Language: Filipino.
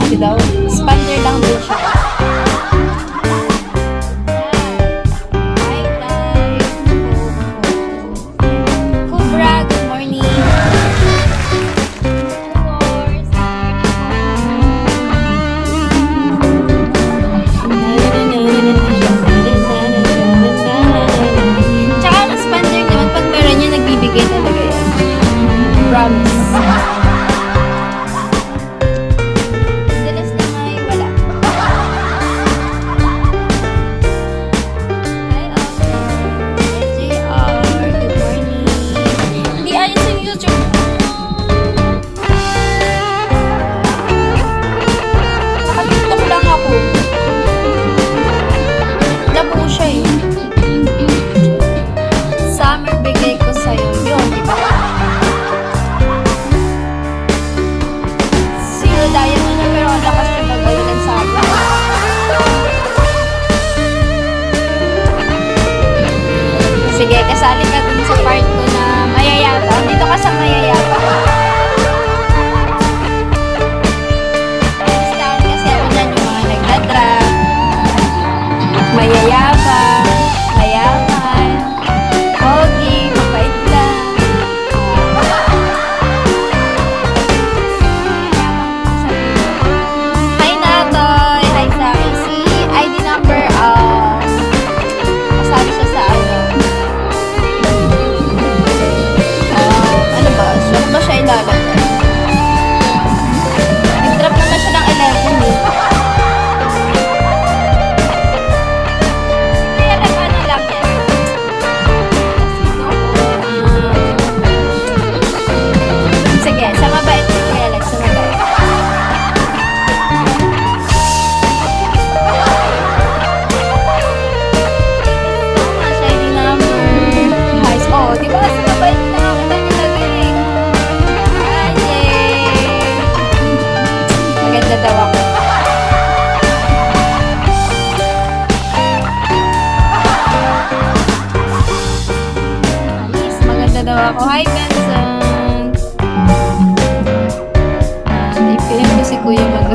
Sabi daw, expander lang din siya. Hi guys! Kubra, good morning! Tsaka ang expander naman, pag meron yun, nagbibigay talaga yan. Promise. Dalas na ay wala. Hi, JR. Good morning. Hindi ayos yung YouTube. Nakatiktok lang ako. Labo siya eh. Summer bigay ko sa'yo. Yun, diba? Zero diamond na pero ang lakas na mag-ayunan sa akin. Sige, kasali ka dun sa part ko na mayayabang. Dito ka sa mayayabang. Listahan kasi ako dyan yung mga nagdadrag, mayayabang, mayaman, pogi, mabait lang. Hi Natoy! Hi sa akin. Si ID number, kasali siya sa ano. Ano ba? Saan ba siya ilalagay? Nag-drop naman siya ng 11 eh. Kaya ano lang yan. Sige, sa mabait si Kuya Lex, sa mabait. Sa ID number. Hi. Oh, di ba? Sa mabait na kita nilagay. Hi, yay! Maganda daw ako. Alice, maganda daw ako. Hi, Benson! Ipilim ko si Kuya mag-